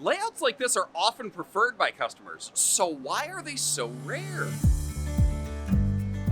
Layouts like this are often preferred by customers, so why are they so rare?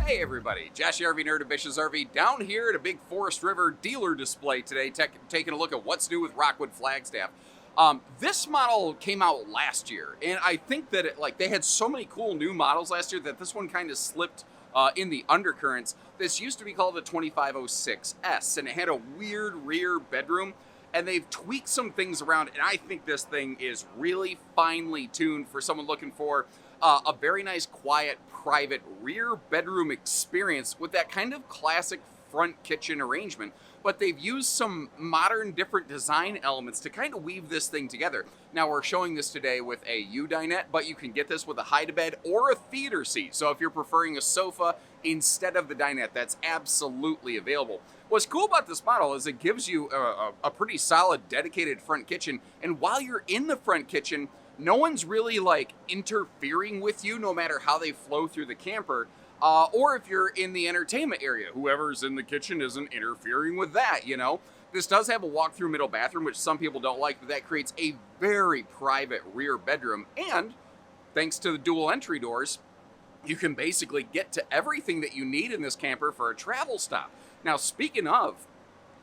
Hey everybody, Josh the RV Nerd of Bish's RV down here at a big Forest River dealer display today, taking a look at what's new with Rockwood Flagstaff. This model came out last year, and I think that they had so many cool new models last year that this one kind of slipped in the undercurrents. This used to be called the 2506S, and it had a weird rear bedroom, and they've tweaked some things around, and I think this thing is really finely tuned for someone looking for a very nice, quiet, private rear bedroom experience with that kind of classic front kitchen arrangement. But they've used some modern, different design elements to kind of weave this thing together. Now, we're showing this today with a U-dinette, but you can get this with a hide-a-bed or a theater seat. So if you're preferring a sofa instead of the dinette, that's absolutely available. What's cool about this model is it gives you a pretty solid, dedicated front kitchen. And while you're in the front kitchen, no one's really interfering with you, no matter how they flow through the camper. Or if you're in the entertainment area, whoever's in the kitchen isn't interfering with that, you know? This does have a walk-through middle bathroom, which some people don't like, but that creates a very private rear bedroom. And thanks to the dual entry doors, you can basically get to everything that you need in this camper for a travel stop. Now, speaking of,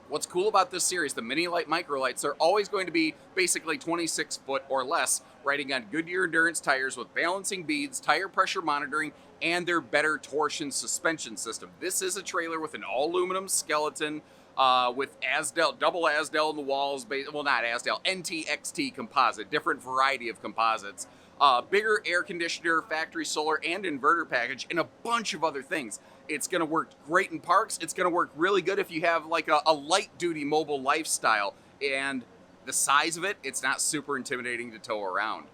what's cool about this series, the mini light micro lights, they're always going to be basically 26 foot or less, riding on Goodyear Endurance tires with balancing beads, tire pressure monitoring, and their better torsion suspension system. This is a trailer with an all aluminum skeleton with Asdel, double Asdel in the walls, well, not Asdel, NTXT composite, different variety of composites, bigger air conditioner, factory solar, and inverter package, and a bunch of other things. It's going to work great in parks. It's going to work really good if you have a light-duty mobile lifestyle. And the size of it, it's not super intimidating to tow around.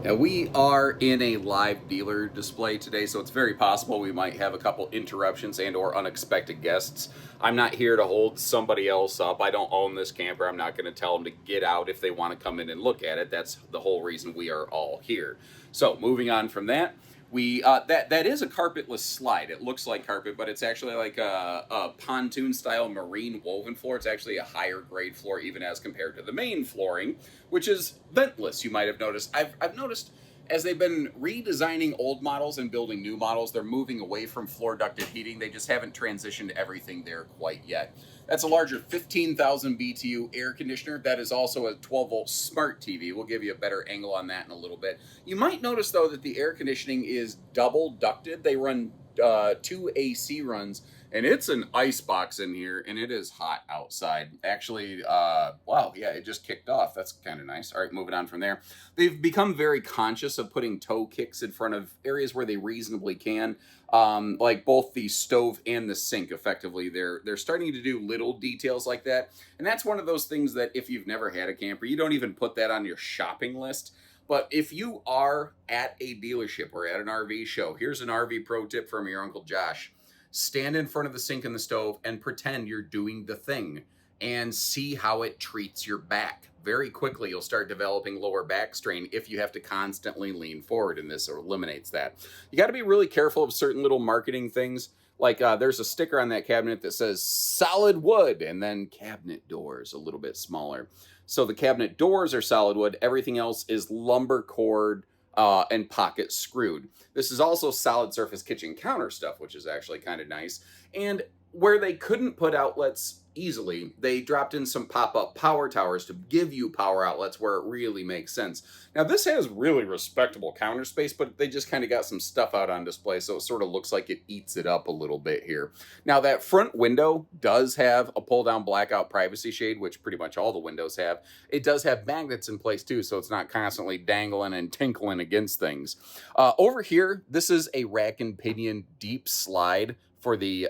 Now, we are in a live dealer display today, so it's very possible we might have a couple interruptions and or unexpected guests. I'm not here to hold somebody else up. I don't own this camper. I'm not going to tell them to get out if they want to come in and look at it. That's the whole reason we are all here. So, moving on from that. That is a carpetless slide. It looks like carpet, but it's actually like a pontoon style marine woven floor. It's actually a higher grade floor even as compared to the main flooring, which is ventless. You might have noticed. I've noticed as they've been redesigning old models and building new models, they're moving away from floor ducted heating. They just haven't transitioned everything there quite yet. That's a larger 15,000 BTU air conditioner. That is also a 12-volt smart TV. We'll give you a better angle on that in a little bit. You might notice, though, that the air conditioning is double ducted. They run 2 AC runs, and it's an ice box in here, and it is hot outside. Actually, wow, yeah, it just kicked off. That's kind of nice. All right, moving on from there. They've become very conscious of putting toe kicks in front of areas where they reasonably can, like both the stove and the sink, effectively. They're starting to do little details like that, and that's one of those things that if you've never had a camper, you don't even put that on your shopping list. But if you are at a dealership or at an RV show, here's an RV pro tip from your Uncle Josh. Stand in front of the sink and the stove and pretend you're doing the thing and see how it treats your back. Very quickly, you'll start developing lower back strain if you have to constantly lean forward, and this eliminates that. You got to be really careful of certain little marketing things. Like there's a sticker on that cabinet that says solid wood and then cabinet doors a little bit smaller. So the cabinet doors are solid wood. Everything else is lumber cord and pocket screwed. This is also solid surface kitchen counter stuff, which is actually kind of nice. And where they couldn't put outlets easily, they dropped in some pop-up power towers to give you power outlets where it really makes sense. Now, this has really respectable counter space, but they just kind of got some stuff out on display, so it sort of looks like it eats it up a little bit here. Now, that front window does have a pull-down blackout privacy shade, which pretty much all the windows have. It does have magnets in place, too, so it's not constantly dangling and tinkling against things. Over here, this is a rack and pinion deep slide for the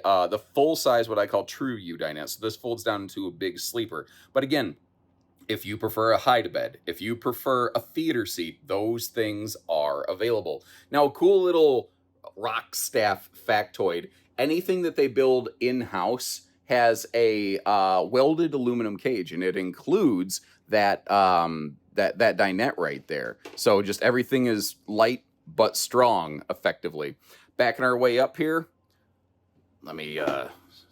full size, what I call true U-dinette. So this folds down into a big sleeper. But again, if you prefer a hide-a-bed, if you prefer a theater seat, those things are available. Now, a cool little Rockstaff factoid, anything that they build in-house has a welded aluminum cage, and it includes that that dinette right there. So just everything is light but strong, effectively. Backing our way up here, let me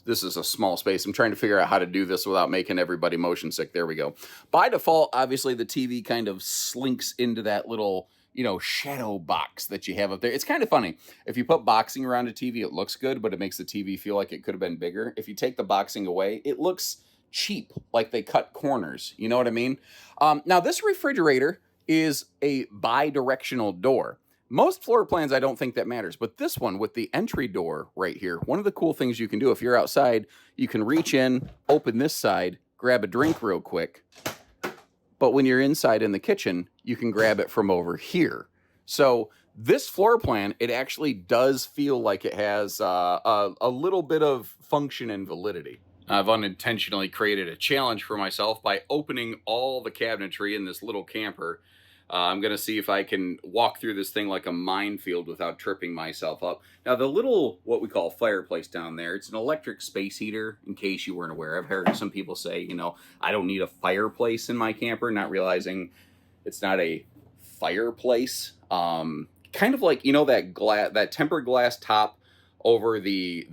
this is a small space. I'm trying to figure out how to do this without making everybody motion sick. There we go. By default, obviously the TV kind of slinks into that little, you know, shadow box that you have up there. It's kind of funny. If you put boxing around a TV, it looks good, but it makes the TV feel like it could have been bigger. If you take the boxing away, it looks cheap, like they cut corners. You know what I mean? Now, this refrigerator is a bi-directional door. Most floor plans, I don't think that matters, but this one with the entry door right here, one of the cool things you can do if you're outside, you can reach in, open this side, grab a drink real quick. But when you're inside in the kitchen, you can grab it from over here. So this floor plan, it actually does feel like it has a little bit of function and validity. I've unintentionally created a challenge for myself by opening all the cabinetry in this little camper. I'm going to see if I can walk through this thing like a minefield without tripping myself up. Now, the little, what we call fireplace down there, it's an electric space heater, in case you weren't aware. I've heard some people say, you know, I don't need a fireplace in my camper, not realizing it's not a fireplace. Kind of like, you know, that tempered glass top over the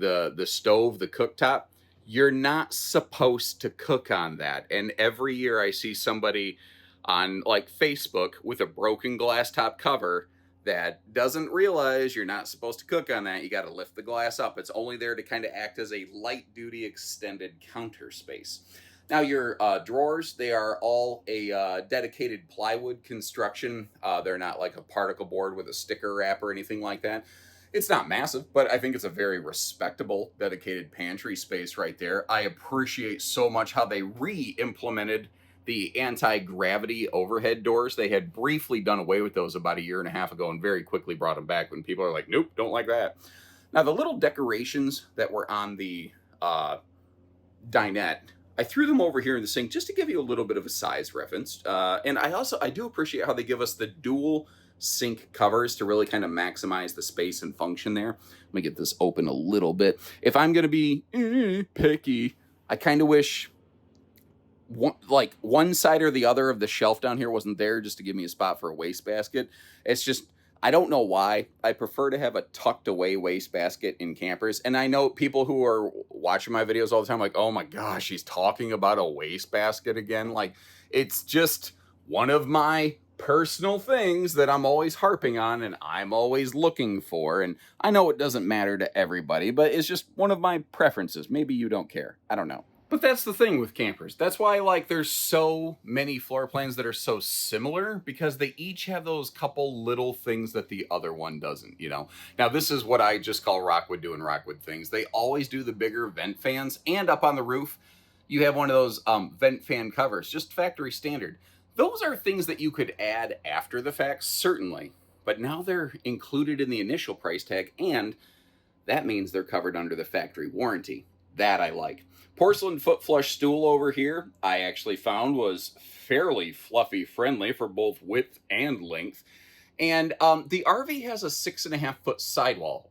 stove, the cooktop. You're not supposed to cook on that. And every year I see somebody on like Facebook with a broken glass top cover that doesn't realize you're not supposed to cook on that. You got to lift the glass up. It's only there to kind of act as a light duty extended counter space. Now your drawers, they are all a dedicated plywood construction. They're not like a particle board with a sticker wrap or anything like that. It's not massive, but I think it's a very respectable dedicated pantry space right there. I appreciate so much how they re-implemented the anti-gravity overhead doors. They had briefly done away with those about 1.5 years ago and very quickly brought them back when people are like, nope, don't like that. Now, the little decorations that were on the dinette, I threw them over here in the sink just to give you a little bit of a size reference. And I do appreciate how they give us the dual sink covers to really kind of maximize the space and function there. Let me get this open a little bit. If I'm going to be picky, I kind of wish one side or the other of the shelf down here wasn't there just to give me a spot for a wastebasket. It's just, I don't know why. I prefer to have a tucked away wastebasket in campers. And I know people who are watching my videos all the time like, oh my gosh, he's talking about a wastebasket again. Like, it's just one of my personal things that I'm always harping on and I'm always looking for. And I know it doesn't matter to everybody, but it's just one of my preferences. Maybe you don't care. I don't know. But that's the thing with campers. That's why, like, there's so many floor plans that are so similar, because they each have those couple little things that the other one doesn't, you know? Now, this is what I just call Rockwood doing Rockwood things. They always do the bigger vent fans, and up on the roof, you have one of those vent fan covers, just factory standard. Those are things that you could add after the fact, certainly, but now they're included in the initial price tag, and that means they're covered under the factory warranty. That I like. Porcelain foot flush stool over here, I actually found was fairly fluffy friendly for both width and length. And the RV has a 6.5 foot sidewall,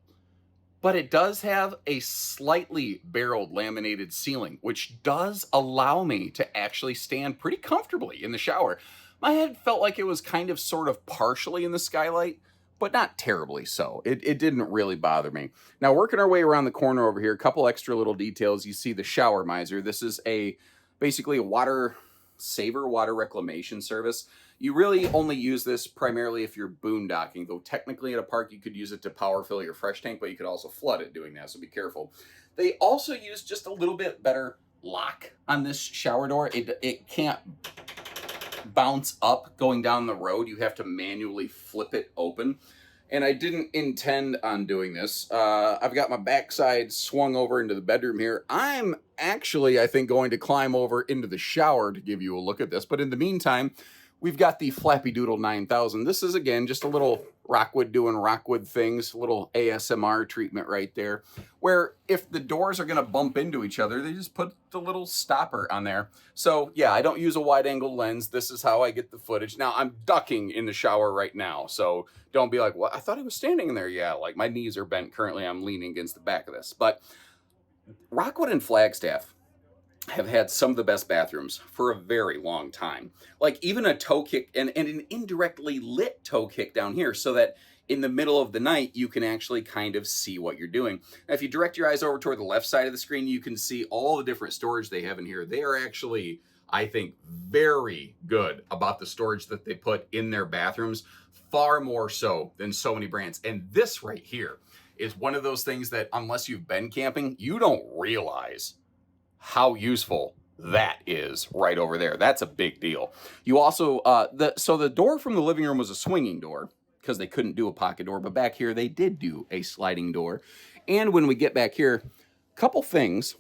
but it does have a slightly barreled laminated ceiling, which does allow me to actually stand pretty comfortably in the shower. My head felt like it was kind of sort of partially in the skylight, but not terribly so. It didn't really bother me. Now, working our way around the corner over here, a couple extra little details. You see the shower miser. This is basically a water saver, water reclamation service. You really only use this primarily if you're boondocking, though technically at a park you could use it to power fill your fresh tank, but you could also flood it doing that, so be careful. They also use just a little bit better lock on this shower door. It can't bounce up going down the road. You have to manually flip it open. And I didn't intend on doing this. I've got my backside swung over into the bedroom here. I'm actually, I think, going to climb over into the shower to give you a look at this. But in the meantime, we've got the Flappy Doodle 9000. This is, again, just a little Rockwood doing Rockwood things, a little ASMR treatment right there, where if the doors are going to bump into each other, they just put the little stopper on there. So, yeah, I don't use a wide-angle lens. This is how I get the footage. Now, I'm ducking in the shower right now, so don't be like, well, I thought he was standing in there. Yeah, like my knees are bent. Currently, I'm leaning against the back of this. But Rockwood and Flagstaff have had some of the best bathrooms for a very long time. Like even a toe kick and an indirectly lit toe kick down here, so that in the middle of the night, you can actually kind of see what you're doing. Now, if you direct your eyes over toward the left side of the screen, you can see all the different storage they have in here. They are actually, I think, very good about the storage that they put in their bathrooms, far more so than so many brands. And this right here is one of those things that, unless you've been camping, you don't realize how useful that is right over there. That's a big deal. You also, so the door from the living room was a swinging door because they couldn't do a pocket door, but back here they did do a sliding door. And when we get back here, a couple things.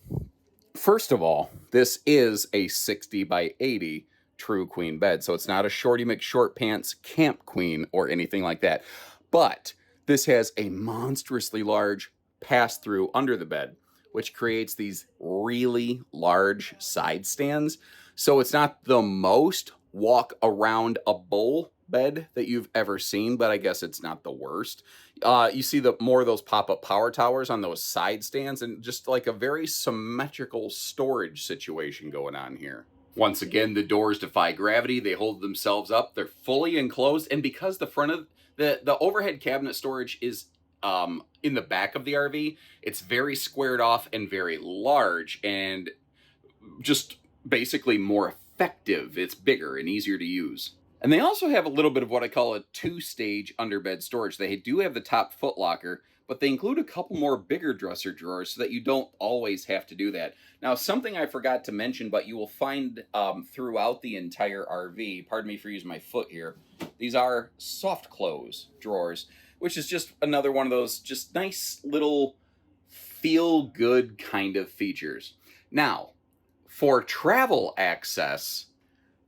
First of all, this is a 60 by 80 true queen bed. So it's not a Shorty McShort Pants camp queen or anything like that. But this has a monstrously large pass-through under the bed, which creates these really large side stands. So it's not the most walk around a bowl bed that you've ever seen, but I guess it's not the worst. You see more of those pop-up power towers on those side stands, and just like a very symmetrical storage situation going on here. Once again, the doors defy gravity. They hold themselves up. They're fully enclosed, and because the front of the overhead cabinet storage is in the back of the RV, it's very squared off and very large, and just basically more effective. It's bigger and easier to use. And they also have a little bit of what I call a two-stage underbed storage. They do have the top foot locker, but they include a couple more bigger dresser drawers so that you don't always have to do that. Now, something I forgot to mention, but you will find throughout the entire RV, pardon me for using my foot here, these are soft close drawers, which is just another one of those just nice little feel-good kind of features. Now, for travel access,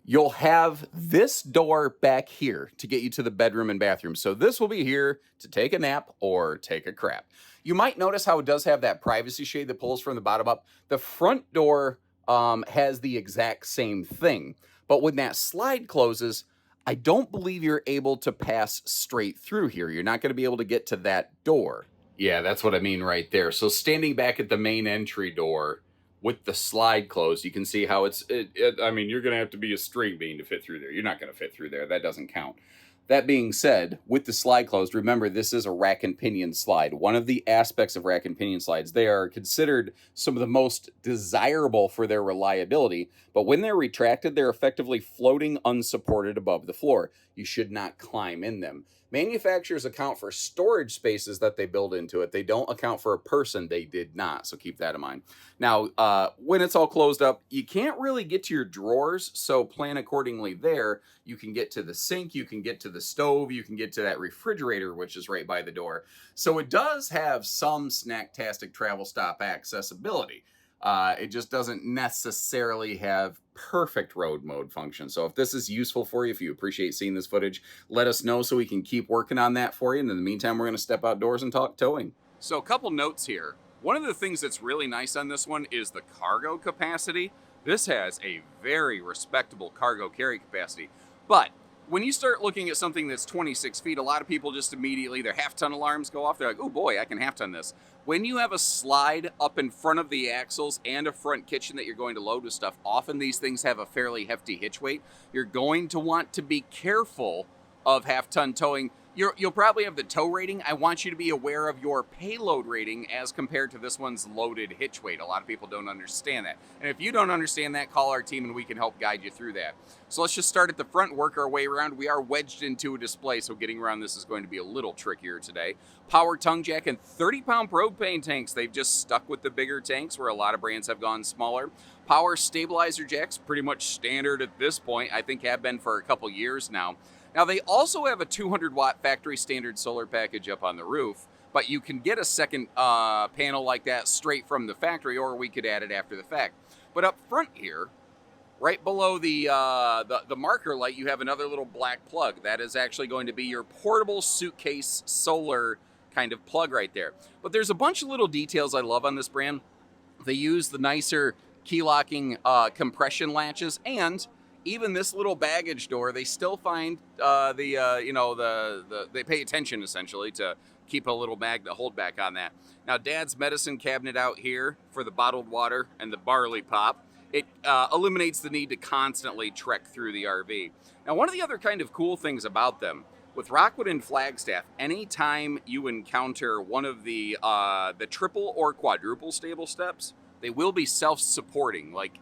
you'll have this door back here to get you to the bedroom and bathroom. So this will be here to take a nap or take a crap. You might notice how it does have that privacy shade that pulls from the bottom up. The front door has the exact same thing. But when that slide closes, I don't believe you're able to pass straight through here. You're not going to be able to get to that door. Yeah, that's what I mean right there. So standing back at the main entry door, with the slide closed, you can see how I mean, you're going to have to be a string bean to fit through there. You're not going to fit through there. That doesn't count. That being said, with the slide closed, remember, this is a rack and pinion slide. One of the aspects of rack and pinion slides, they are considered some of the most desirable for their reliability, but when they're retracted, they're effectively floating unsupported above the floor. You should not climb in them. Manufacturers account for storage spaces that they build into it. They don't account for a person. They did not, so keep that in mind. Now, when it's all closed up, you can't really get to your drawers, so plan accordingly there. You can get to the sink, you can get to the stove, you can get to that refrigerator, which is right by the door. So it does have some snacktastic travel stop accessibility. It just doesn't necessarily have perfect road mode function. So if this is useful for you, if you appreciate seeing this footage, let us know so we can keep working on that for you. And in the meantime, we're going to step outdoors and talk towing. So a couple notes here. One of the things that's really nice on this one is the cargo capacity. This has a very respectable cargo carry capacity. But when you start looking at something that's 26 feet, a lot of people just immediately, their half-ton alarms go off. They're like, oh boy, I can half-ton this. When you have a slide up in front of the axles and a front kitchen that you're going to load with stuff, often these things have a fairly hefty hitch weight. You're going to want to be careful of half-ton towing. You'll probably have the tow rating. I want you to be aware of your payload rating as compared to this one's loaded hitch weight. A lot of people don't understand that. And if you don't understand that, call our team and we can help guide you through that. So let's just start at the front, work our way around. We are wedged into a display, so getting around this is going to be a little trickier today. Power tongue jack and 30-pound propane tanks. They've just stuck with the bigger tanks where a lot of brands have gone smaller. Power stabilizer jacks, pretty much standard at this point. I think have been for a couple years now. Now, they also have a 200-watt factory standard solar package up on the roof, but you can get a second panel like that straight from the factory, or we could add it after the fact. But up front here, right below the marker light, you have another little black plug. That is actually going to be your portable suitcase solar kind of plug right there. But there's a bunch of little details I love on this brand. They use the nicer key locking compression latches, and even this little baggage door, they still find they pay attention essentially to keep a little magnet hold back on that. Now, Dad's medicine cabinet out here for the bottled water and the barley pop. It eliminates the need to constantly trek through the RV. Now, one of the other kind of cool things about them, With Rockwood and Flagstaff, anytime you encounter one of the triple or quadruple stable steps, they will be self-supporting. Like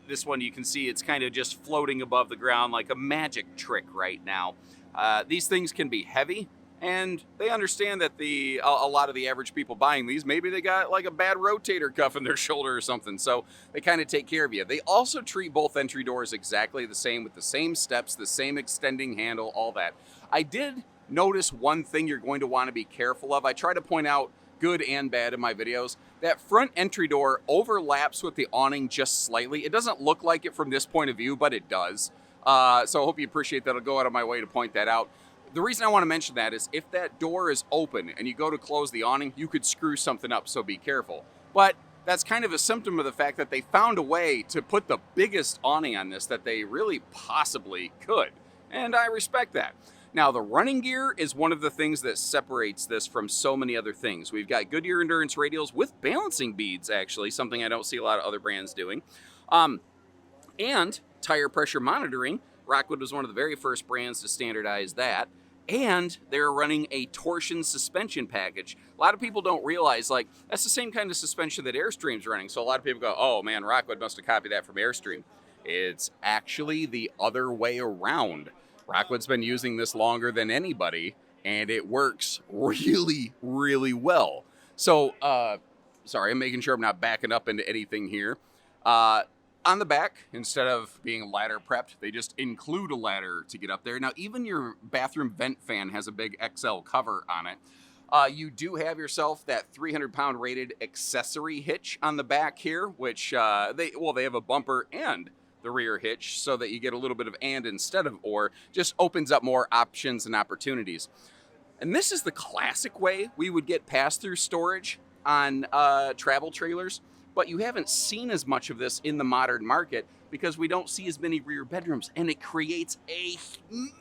this one, you can see it's kind of just floating above the ground like a magic trick right now. These things can be heavy, and they understand that a lot of the average people buying these, maybe they got like a bad rotator cuff in their shoulder or something, so they kind of take care of you. They also treat both entry doors exactly the same, with the same steps, the same extending handle, all that. I did notice one thing you're going to want to be careful of. I try to point out good and bad in my videos. That front entry door overlaps with the awning just slightly. It doesn't look like it from this point of view, but it does. So I hope you appreciate that. I'll go out of my way to point that out. The reason I want to mention that is if that door is open and you go to close the awning, you could screw something up, so be careful. But that's kind of a symptom of the fact that they found a way to put the biggest awning on this that they really possibly could. And I respect that. Now, the running gear is one of the things that separates this from so many other things. We've got Goodyear Endurance radials with balancing beads, actually, something I don't see a lot of other brands doing. And tire pressure monitoring. Rockwood was one of the very first brands to standardize that. And they're running a torsion suspension package. A lot of people don't realize, like, that's the same kind of suspension that Airstream's running. So a lot of people go, oh man, Rockwood must have copied that from Airstream. It's actually the other way around. Rockwood's been using this longer than anybody, and it works really, really well. So, sorry, I'm making sure I'm not backing up into anything here. On the back, instead of being ladder prepped, they just include a ladder to get up there. Now, even your bathroom vent fan has a big XL cover on it. You do have yourself that 300-pound rated accessory hitch on the back here, which they have a bumper and the rear hitch, so that you get a little bit of and instead of or. Just opens up more options and opportunities. And this is the classic way we would get pass-through storage on travel trailers. But you haven't seen as much of this in the modern market because we don't see as many rear bedrooms, and it creates a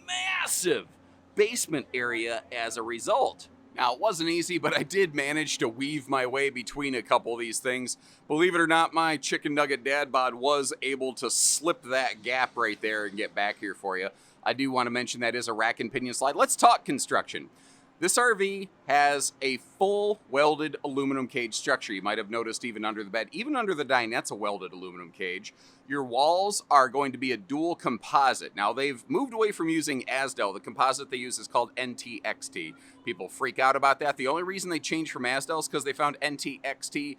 massive basement area as a result. Now, it wasn't easy, but I did manage to weave my way between a couple of these things. Believe it or not, my chicken nugget dad bod was able to slip that gap right there and get back here for you. I do want to mention that is a rack and pinion slide. Let's talk construction. This RV has a full welded aluminum cage structure. You might have noticed even under the bed, even under the dinette's a welded aluminum cage. Your walls are going to be a dual composite. Now, they've moved away from using Asdel. The composite they use is called NTXT. People freak out about that. The only reason they changed from Asdel is because they found NTXT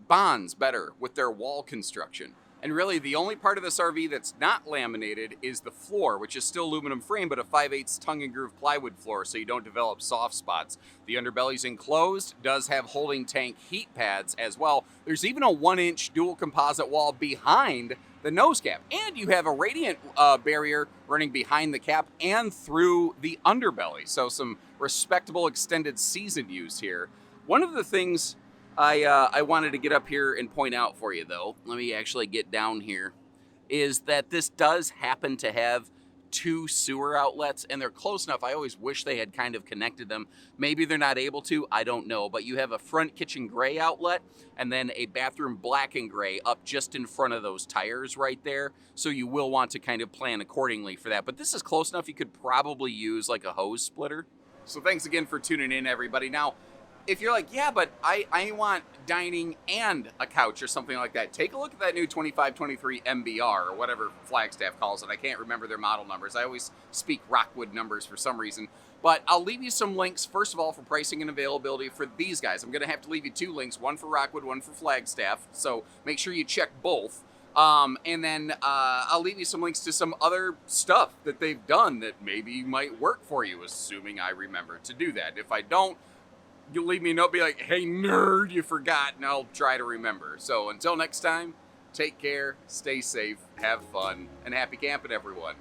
bonds better with their wall construction. And really, the only part of this RV that's not laminated is the floor, which is still aluminum frame, but a 5/8 tongue and groove plywood floor, so you don't develop soft spots. The underbelly's enclosed, does have holding tank heat pads as well. There's even a 1-inch dual composite wall behind the nose cap. And you have a radiant barrier running behind the cap and through the underbelly. So some respectable extended season use here. One of the things I wanted to get up here and point out for you, though, let me actually get down here, is that this does happen to have 2 sewer outlets, and they're close enough. I always wish they had kind of connected them. Maybe they're not able to, I don't know, but you have a front kitchen gray outlet and then a bathroom black and gray up just in front of those tires right there, so you will want to kind of plan accordingly for that. But this is close enough you could probably use like a hose splitter. So thanks again for tuning in, everybody. Now, if you're like, yeah, but I want dining and a couch or something like that, take a look at that new 2523 MBR or whatever Flagstaff calls it. I can't remember their model numbers. I always speak Rockwood numbers for some reason. But I'll leave you some links, first of all, for pricing and availability for these guys. I'm going to have to leave you 2 links, one for Rockwood, one for Flagstaff. So make sure you check both. And then I'll leave you some links to some other stuff that they've done that maybe might work for you, assuming I remember to do that. If I don't, you'll leave me a note, be like, hey, nerd, you forgot, and I'll try to remember. So until next time, take care, stay safe, have fun, and happy camping, everyone.